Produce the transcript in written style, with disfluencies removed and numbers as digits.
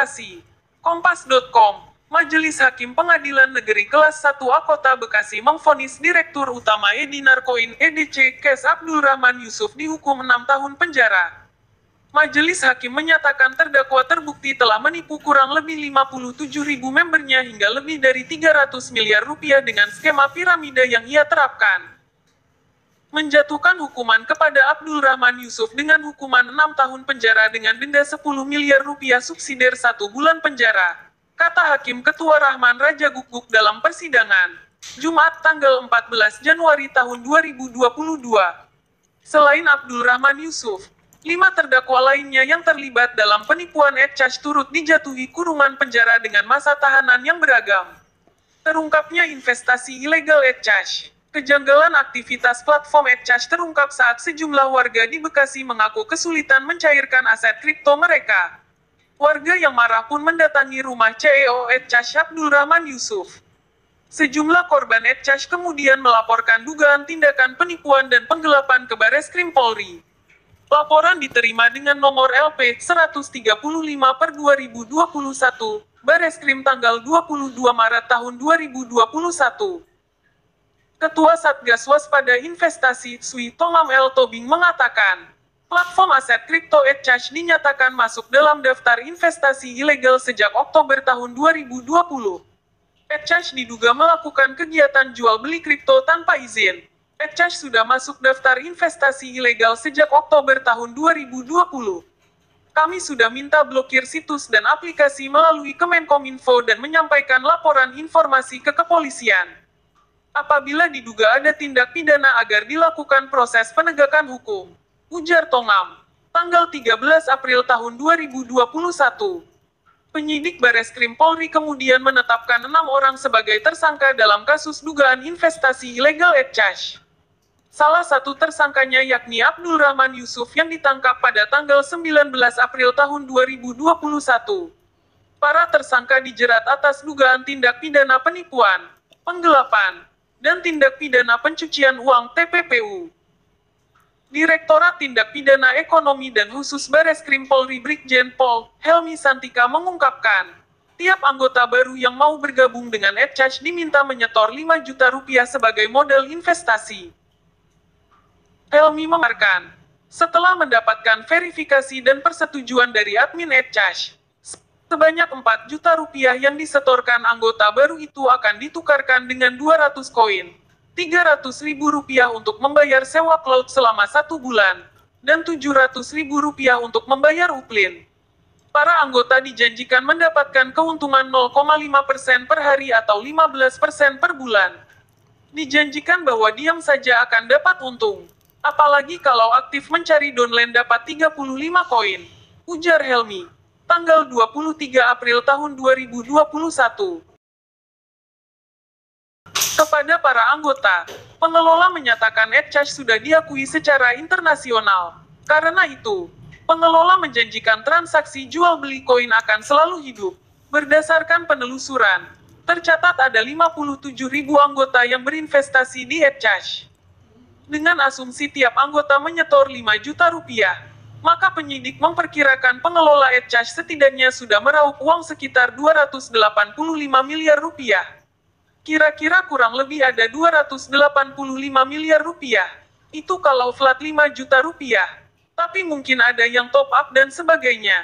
Bekasi. Kompas.com, Majelis Hakim Pengadilan Negeri Kelas 1 A Kota Bekasi memvonis Direktur Utama Edi Narkoin EDC Kes Abdul Rahman Yusuf dihukum 6 tahun penjara. Majelis Hakim menyatakan terdakwa terbukti telah menipu kurang lebih 57.000 membernya hingga lebih dari 300 miliar rupiah dengan skema piramida yang ia terapkan. Menjatuhkan hukuman kepada Abdul Rahman Yusuf dengan hukuman 6 tahun penjara dengan denda 10 miliar rupiah subsidiar 1 bulan penjara, kata Hakim Ketua Rahman Raja Guguk dalam persidangan, Jumat tanggal 14 Januari tahun 2022. Selain Abdul Rahman Yusuf, 5 terdakwa lainnya yang terlibat dalam penipuan EdCash turut dijatuhi kurungan penjara dengan masa tahanan yang beragam. Terungkapnya investasi ilegal EdCash. Kejanggalan aktivitas platform EdCash terungkap saat sejumlah warga di Bekasi mengaku kesulitan mencairkan aset kripto mereka. Warga yang marah pun mendatangi rumah CEO EdCash Abdul Rahman Yusuf. Sejumlah korban EdCash kemudian melaporkan dugaan tindakan penipuan dan penggelapan ke Bareskrim Polri. Laporan diterima dengan nomor LP 135/2021, Bareskrim tanggal 22 Maret tahun 2021. Ketua Satgas Waspada Investasi, Swi Tongam L. Tobing mengatakan, platform aset kripto EdCash dinyatakan masuk dalam daftar investasi ilegal sejak Oktober tahun 2020. EdCash diduga melakukan kegiatan jual beli kripto tanpa izin. EdCash sudah masuk daftar investasi ilegal sejak Oktober tahun 2020. Kami sudah minta blokir situs dan aplikasi melalui Kemenkominfo dan menyampaikan laporan informasi ke kepolisian. Apabila diduga ada tindak pidana agar dilakukan proses penegakan hukum, ujar Tongam. Tanggal 13 April tahun 2021. Penyidik Bareskrim Polri kemudian menetapkan 6 orang sebagai tersangka dalam kasus dugaan investasi ilegal EdCash. Salah satu tersangkanya yakni Abdul Rahman Yusuf yang ditangkap pada tanggal 19 April tahun 2021. Para tersangka dijerat atas dugaan tindak pidana penipuan, penggelapan, dan tindak pidana pencucian uang (TPPU). Direktorat Tindak Pidana Ekonomi dan Khusus Bareskrim Polri Brigjen Pol. Helmi Santika mengungkapkan, tiap anggota baru yang mau bergabung dengan EdCash diminta menyetor 5 juta rupiah sebagai modal investasi. Helmi memaparkan, setelah mendapatkan verifikasi dan persetujuan dari admin EdCash, sebanyak 4 juta rupiah yang disetorkan anggota baru itu akan ditukarkan dengan 200 koin, 300 ribu rupiah untuk membayar sewa cloud selama 1 bulan, dan 700 ribu rupiah untuk membayar uplin. Para anggota dijanjikan mendapatkan keuntungan 0,5% per hari atau 15% per bulan. Dijanjikan bahwa diam saja akan dapat untung. Apalagi kalau aktif mencari downline dapat 35 koin, ujar Helmi. Tanggal 23 April tahun 2021. Kepada para anggota, pengelola menyatakan EdCash sudah diakui secara internasional. Karena itu, pengelola menjanjikan transaksi jual beli koin akan selalu hidup. Berdasarkan penelusuran, tercatat ada 57.000 anggota yang berinvestasi di EdCash. Dengan asumsi tiap anggota menyetor 5 juta rupiah, maka penyidik memperkirakan pengelola EdCash setidaknya sudah meraup uang sekitar 285 miliar rupiah. Kira-kira kurang lebih ada 285 miliar rupiah. Itu kalau flat 5 juta rupiah. Tapi mungkin ada yang top up dan sebagainya.